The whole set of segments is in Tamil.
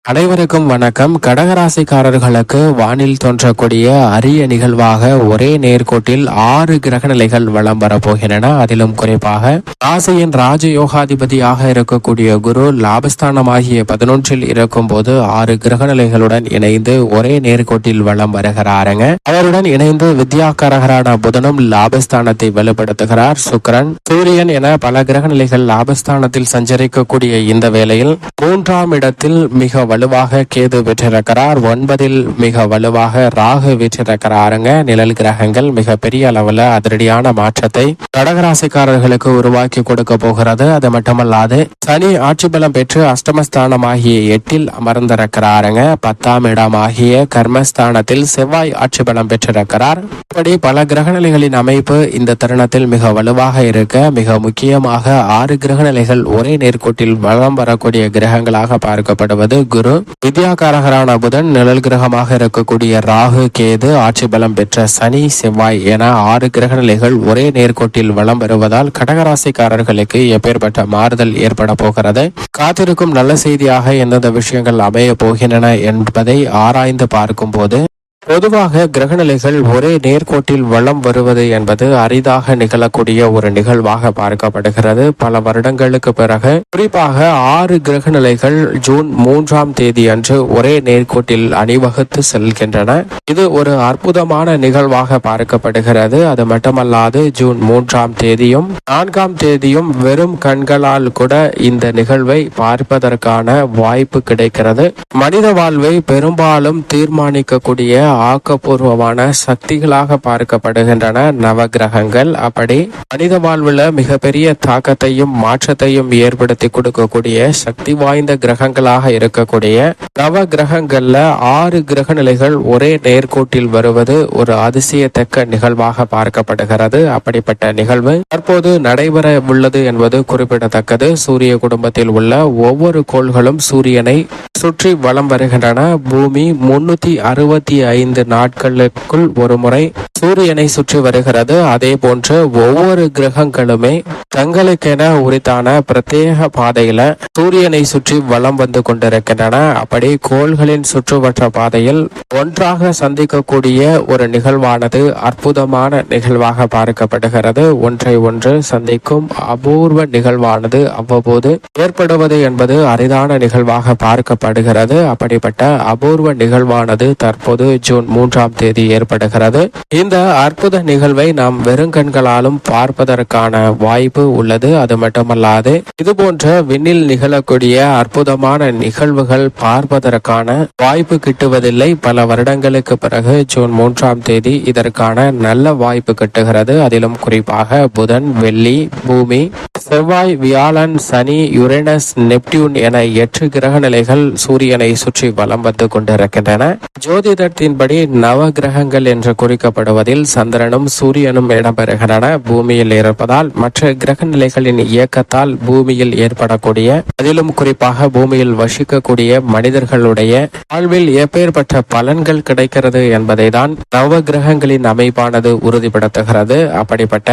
அனைவருக்கும் வணக்கம். கடகராசிக்காரர்களுக்கு வானில் தோன்றக்கூடிய அரிய நிகழ்வாக ஒரே நேர்கோட்டில் 6 கிரகநிலைகள் வலம் வரப்போகின்றன. அதிலும் குறிப்பாக ராசியின் ராஜயோகாதிபதியாக இருக்கக்கூடிய குரு லாபஸ்தானமாகிய 11 இருக்கும் போது 6 கிரகநிலைகளுடன் இணைந்து ஒரே நேர்கோட்டில் வலம் வருகிறாருங்க. அவருடன் இணைந்து வித்யாக்காரகரான புதனும் லாபஸ்தானத்தை வலுப்படுத்துகிறார். சுக்கிரன், சூரியன் என பல கிரகநிலைகள் லாபஸ்தானத்தில் சஞ்சரிக்கக்கூடிய இந்த வேளையில் 3ஆம் இடத்தில் மிக வலுவாக கேது பெற்றிருக்கிறார். 9ல் மிக வலுவாக ராகு பெற்றிருக்கிறாருங்க. நிழல் கிரகங்கள் மிக பெரிய அளவுல அதிரடியான மாற்றத்தை கடகராசிக்காரர்களுக்கு உருவாக்கி கொடுக்க போகிறது. அது மட்டுமல்லாது சனி ஆட்சி பலம் பெற்று அஷ்டமஸ்தானமாகிய 8ல் அமர்ந்திருக்கிறாருங்க. 10ஆம் இடமாகிய கர்மஸ்தானத்தில் செவ்வாய் ஆட்சி பலம் பெற்றிருக்கிறார். இப்படி பல கிரகநிலைகளின் அமைப்பு இந்த தருணத்தில் மிக வலுவாக இருக்க, மிக முக்கியமாக 6 கிரகநிலைகள் ஒரே நேர்கோட்டில் வலம் வரக்கூடிய கிரகங்களாக பார்க்கப்படுவது குரு, வித்யாகாரகரான புதன், நிழல் கிரகமாக இருக்கக்கூடிய ராகு, கேது, ஆட்சி பலம் பெற்ற சனி, செவ்வாய் என 6 கிரகநிலைகள் ஒரே நேர்கோட்டில் வலம் வருவதால் கடகராசிக்காரர்களுக்கு எப்பேற்பட்ட மாறுதல் ஏற்பட போகிறது, காத்திருக்கும் நல்ல செய்தியாக எந்தெந்த விஷயங்கள் அமைய போகின்றன என்பதை ஆராய்ந்து பார்க்கும் போது, பொதுவாக கிரகநிலைகள் ஒரே நேர்கோட்டில் வலம் வருவது என்பது அரிதாக நிகழக்கூடிய ஒரு நிகழ்வாக பார்க்கப்படுகிறது. பல வருடங்களுக்கு பிறகு குறிப்பாக 6 கிரகநிலைகள் ஜூன் 3ஆம் தேதி அன்று ஒரே நேர்கோட்டில் அணிவகுத்து செல்கின்றன. இது ஒரு அற்புதமான நிகழ்வாக பார்க்கப்படுகிறது. அது மட்டுமல்லாது ஜூன் 3ஆம் தேதியும் 4ஆம் தேதியும் வெறும் கண்களால் கூட இந்த நிகழ்வை பார்ப்பதற்கான வாய்ப்பு கிடைக்கிறது. மனித வாழ்வை பெரும்பாலும் தீர்மானிக்கக்கூடிய ஆக்கப்பூர்வமான சக்திகளாக பார்க்கப்படுகின்றன நவகிரகங்கள். அப்படி மனித வாழ்வுல மிகப்பெரிய தாக்கத்தையும் மாற்றத்தையும் ஏற்படுத்தி கொடுக்கக்கூடிய சக்தி வாய்ந்த கிரகங்களாக இருக்கக்கூடிய நவ கிரகங்கள்ல 6 கிரகநிலைகள் ஒரே நேர்கோட்டில் வருவது ஒரு அதிசயத்தக்க நிகழ்வாக பார்க்கப்படுகிறது. அப்படிப்பட்ட நிகழ்வு தற்போது நடைபெற உள்ளது என்பது குறிப்பிடத்தக்கது. சூரிய குடும்பத்தில் உள்ள ஒவ்வொரு கோள்களும் சூரியனை சுற்றி வலம் வருகின்றன. பூமி 365 நாட்களுக்குள் ஒரு முறை சூரியனை சுற்றி வருகிறது. அதே போன்று ஒவ்வொரு கிரகங்களுமே தங்களுக்கென உரித்தான பிரத்யேக பாதையில சூரியனை சுற்றி வலம் வந்து கொண்டிருக்கின்றன. அப்படி கோள்களின் சுற்றுவட்ட பாதையில் ஒன்றாக சந்திக்கக்கூடிய ஒரு நிகழ்வானது அற்புதமான நிகழ்வாக பார்க்கப்படுகிறது. ஒன்றை ஒன்று சந்திக்கும் அபூர்வ நிகழ்வானது அவ்வப்போது ஏற்படுவது என்பது அரிதான நிகழ்வாக பார்க்கப்படுகிறது. அப்படிப்பட்ட அபூர்வ நிகழ்வானது தற்போது ஜூன் 3ஆம் தேதி ஏற்படுகிறது. இந்த அற்புத நிகழ்வை நாம் வெறுங்கண்களாலும் பார்ப்பதற்கான வாய்ப்பு உள்ளது. அது மட்டுமல்லாது இதுபோன்ற விண்ணில் நிகழக்கூடிய அற்புதமான நிகழ்வுகள் பார்ப்பதற்கான வாய்ப்பு கிட்டுவதில்லை. பல வருடங்களுக்கு பிறகு ஜூன் 3ஆம் தேதி இதற்கான நல்ல வாய்ப்பு கிட்டுகிறது. அதிலும் குறிப்பாக புதன், வெள்ளி, பூமி, செவ்வாய், வியாழன், சனி, யுரேனஸ், நெப்டியூன் என 8 கிரக நிலைகள் சூரியனை சுற்றி வலம் வந்து கொண்டிருக்கின்றன. ஜோதிடத்தின்படி நவ கிரகங்கள் என்று குறிக்கப்படுவதில் சந்திரனும் சூரியனும் இடம்பெறுகின்றன. பூமியில் இருப்பதால் மற்ற கிரக நிலைகளின் இயக்கத்தால் பூமியில் ஏற்படக்கூடிய, அதிலும் குறிப்பாக பூமியில் வசிக்கக்கூடிய மனிதர்களுடைய வாழ்வில் எப்பேற்பட்ட பலன்கள் கிடைக்கிறது என்பதை தான் நவ கிரகங்களின் அமைப்பானது உறுதிப்படுத்துகிறது. அப்படிப்பட்ட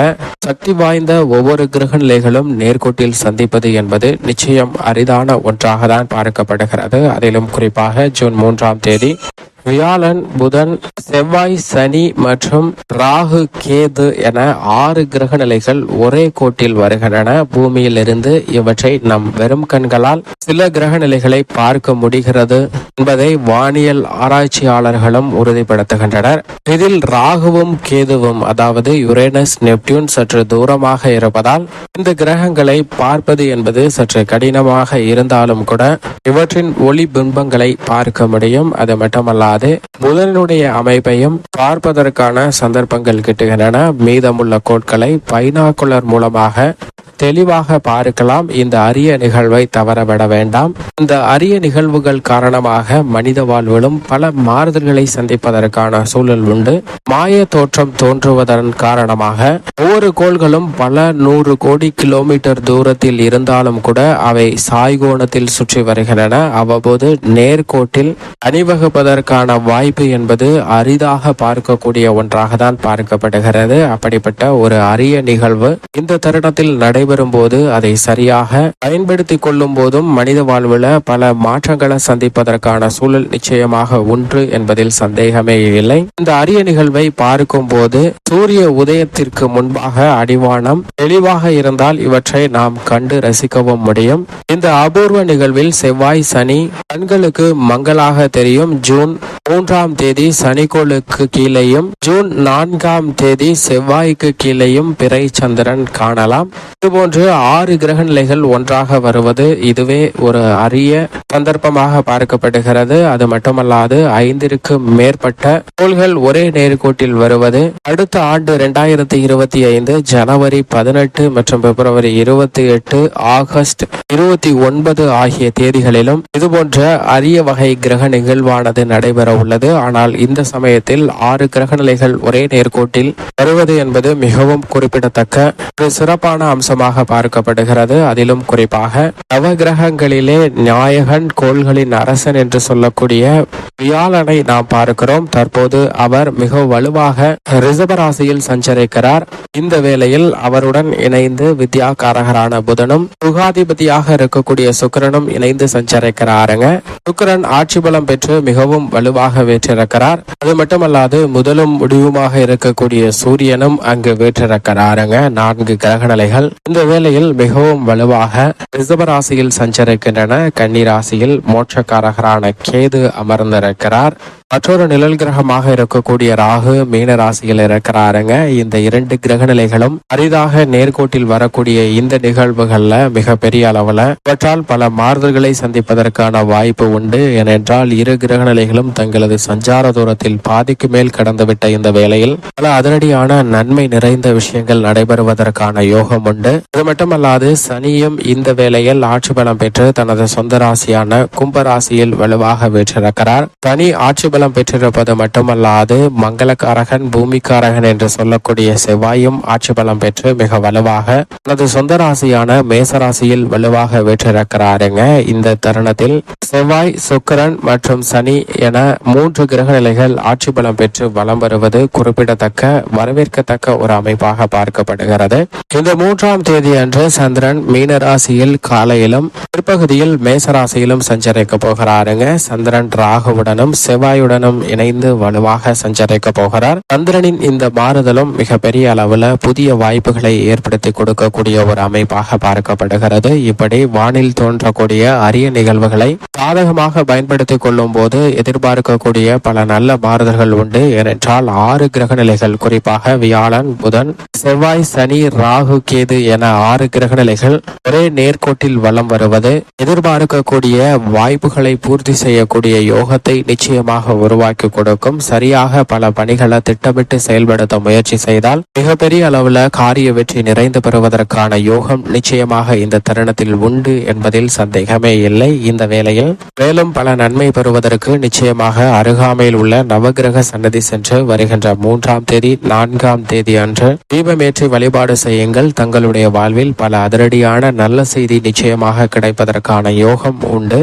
சக்தி வாய்ந்த ஒவ்வொரு கிரக நிலைகளும் நேர்கோட்டில் சந்திப்பது என்பது நிச்சயம் அரிதான ஒன்றாக தான் பார்க்கப்படுகிறது. அதிலும் குறிப்பாக ஜூன் 3ஆம் தேதி வியாழன், புதன், செவ்வாய், சனி மற்றும் ராகு, கேது என 6 கிரக நிலைகள் ஒரே கோட்டில் வருகின்றன. பூமியில் இருந்து இவற்றை நம் வெறும் கண்களால் சில கிரக நிலைகளை பார்க்க முடிகிறது என்பதை வானியல் ஆராய்ச்சியாளர்களும் உறுதிப்படுத்துகின்றனர். இதில் ராகுவும் கேதுவும், அதாவது யுரேனஸ், நெப்டியூன் சற்று தூரமாக இருப்பதால் இந்த கிரகங்களை பார்ப்பது என்பது சற்று கடினமாக இருந்தாலும் கூட இவற்றின் ஒளி பிம்பங்களை பார்க்க முடியும். அது மட்டுமல்லாது புதனுடைய அமைப்பையும் பார்ப்பதற்கான சந்தர்ப்பங்கள் கிட்டுகின்றன. மீதமுள்ள கோட்களை பைனாகுலர் மூலமாக தெளிவாக பார்க்கலாம். இந்த அரிய நிகழ்வை தவறவிட வேண்டாம். இந்த அரிய நிகழ்வுகள் காரணமாக மனித வாழ்விலும் பல மாறுதல்களை சந்திப்பதற்கான சூழல் உண்டு. மாய தோற்றம் தோன்றுவதன் காரணமாக ஒவ்வொரு கோள்களும் பல 100 கோடி கிலோமீட்டர் தூரத்தில் இருந்தாலும் கூட அவை சாய்கோணத்தில் சுற்றி வருகின்றன. அவ்வப்போது நேர்கோட்டில் அணிவகுப்பதற்கான கிடைப்பதற்கான வாய்ப்பு என்பது அரிதாக பார்க்கக்கூடிய ஒன்றாக தான் பார்க்கப்படுகிறது. அப்படிப்பட்ட ஒரு அரிய நிகழ்வு இந்த தருணத்தில் நடைபெறும் போது அதை சரியாக பயன்படுத்திக் கொள்ளும் போதும் மனித வாழ்வில் பல மாற்றங்களை சந்திப்பதற்கான சூழல் நிச்சயமாக உண்டு என்பதில் சந்தேகமே இல்லை. இந்த அரிய நிகழ்வை பார்க்கும் போது சூரிய உதயத்திற்கு முன்பாக அடிவானம் தெளிவாக இருந்தால் இவற்றை நாம் கண்டு ரசிக்கவும் முடியும். இந்த அபூர்வ நிகழ்வில் செவ்வாய் சனி கண்களுக்கு மங்களாக தெரியும். ஜூன் 3ஆம் தேதி சனிக்கோளுக்கு கீழேயும் ஜூன் 4ஆம் தேதி செவ்வாய்க்கு கீழேயும் பிறை சந்திரன் காணலாம். இதுபோன்று 6 கிரக நிலைகள் ஒன்றாக வருவது இதுவே ஒரு அரிய சந்தர்ப்பமாக பார்க்கப்படுகிறது. அது மட்டுமல்லாது 5ற்கு மேற்பட்ட கோள்கள் ஒரே நேர்கோட்டில் வருவது அடுத்த ஆண்டு 2025 ஜனவரி 18 மற்றும் பிப்ரவரி 28 ஆகஸ்ட் 29 ஆகிய தேதிகளிலும் இதுபோன்ற அரிய வகை கிரக நிகழ்வானது நடைபெற உள்ளது. ஆனால் இந்த சமயத்தில் 6 கிரக நிலைகள் ஒரே நேர்கோட்டில் வருவது என்பது மிகவும் குறிப்பிடத்தக்க ஒரு சிறப்பான அம்சமாக பார்க்கப்படுகிறது. அதிலும் குறிப்பாக நவகிரகங்களிலே நாயகன் கோள்களின் அரசன் என்று சொல்லக்கூடிய வியாழனை நாம் பார்க்கிறோம். தற்போது அவர் மிக வலுவாக ரிஷபராசியில் சஞ்சரிக்கிறார். இந்த வேளையில் அவருடன் இணைந்து வித்யாகாரகரான புதனும் சுகாதிபதியாக இருக்கக்கூடிய சுக்கிரனும் இணைந்து சஞ்சரிக்கிறாருங்க. சுக்கிரன் ஆட்சி பலம் பெற்று மிகவும் வலுவாக வீற்றிருக்கிறார். அது மட்டுமல்லாது முதலும் முடிவுமாக இருக்கக்கூடிய சூரியனும் அங்கு வீற்றிருக்கிறாருங்க. 4 கிரக நிலைகள் இந்த வேளையில் மிகவும் வலுவாக ரிஷபராசியில் சஞ்சரிக்கின்றன. கன்னி ராசியில் மோட்சக்காரகரான கேது அமர்ந்திருக்கிறார். மற்றொரு நிழல் கிரகமாக இருக்கக்கூடிய ராகு மீன ராசியில் இருக்கிறாருங்க. இந்த 2 கிரக நிலைகளும் அரிதாக நேர்கோட்டில் வரக்கூடிய இந்த நிகழ்வுகள்ல மிக பெரிய அளவுல இவற்றால் பல மாறுதல்களை சந்திப்பதற்கான வாய்ப்பு உண்டு. ஏனென்றால் 2 கிரக நிலைகளும் தங்களது சஞ்சார தூரத்தில் பாதிக்கு மேல் கடந்துவிட்ட இந்த வேளையில் பல அதிரடியான நன்மை நிறைந்த விஷயங்கள் நடைபெறுவதற்கான யோகம் உண்டு. அது மட்டுமல்லாது சனியும் இந்த வேளையில் ஆட்சி பலம் பெற்று தனது சொந்த ராசியான கும்ப ராசியில் வலுவாக வீற்றிருக்கிறார். சனி ஆட்சி பலம் பெற்றிருப்பது மட்டுமல்லாது மங்களகாரகன் பூமிக்காரகன் என்று சொல்லக்கூடிய செவ்வாயும் ஆட்சி பலம் பெற்று மிக வலுவாக தனது சொந்த ராசியான மேசராசியில் வலுவாக வீற்றிருக்கிறாருங்க. இந்த தருணத்தில் செவ்வாய் சுக்கிரன் மற்றும் சனி என 3 கிரக நிலைகள் ஆட்சி பலம் பெற்று வலம் வருவது குறிப்பிடத்தக்க வரவேற்கத்தக்க ஒரு அமைப்பாக பார்க்கப்படுகிறது. இந்த 3ஆம் தேதி அன்று சந்திரன் மீன ராசியில் காலையிலும் பிற்பகுதியில் மேசராசியிலும் சஞ்சரிக்க போகிறாருங்க. சந்திரன் ராகுவுடனும் செவ்வாயுடனும் இணைந்து வலுவாக சஞ்சரிக்க போகிறார். சந்திரனின் இந்த மாறுதலும் மிகப்பெரிய அளவுல புதிய வாய்ப்புகளை ஏற்படுத்தி கொடுக்கக்கூடிய ஒரு அமைப்பாக பார்க்கப்படுகிறது. இப்படி வானில் தோன்றக்கூடிய அரிய நிகழ்வுகளை சாதகமாக பயன்படுத்திக் கொள்ளும் போது எதிர்பார்க்கக்கூடிய பல நல்ல மாறுதல்கள் உண்டு. ஏனென்றால் 6 கிரக நிலைகள் குறிப்பாக வியாழன் புதன் செவ்வாய் சனி ராகு கேது என 6 கிரக நிலைகள் ஒரே நேர்கோட்டில் வலம் வருவது எதிர்பார்க்கக்கூடிய வாய்ப்புகளை பூர்த்தி செய்யக்கூடிய யோகத்தை நிச்சயமாக உருவாக்கி கொடுக்கும். சரியாக பல பணிகளை திட்டமிட்டு செயல்படுத்த முயற்சி செய்தால் மிகப்பெரிய அளவுல காரிய வெற்றி நிறைந்து பெறுவதற்கான யோகம் நிச்சயமாக இந்த தருணத்தில் உண்டு என்பதில் சந்தேகமே இல்லை. இந்த வேளையில் மேலும் பல நன்மை பெறுவதற்கு நிச்சயமாக அருகாமையில் உள்ள நவகிரக சன்னதி சென்று வருகின்ற 3ஆம் தேதி 4ஆம் தேதி அன்று தீபமேற்றி வழிபாடு செய்யுங்கள். தங்களுடைய வாழ்வில் பல அதிரடியான நல்ல செய்தி நிச்சயமாக கிடைப்பதற்கான யோகம் உண்டு.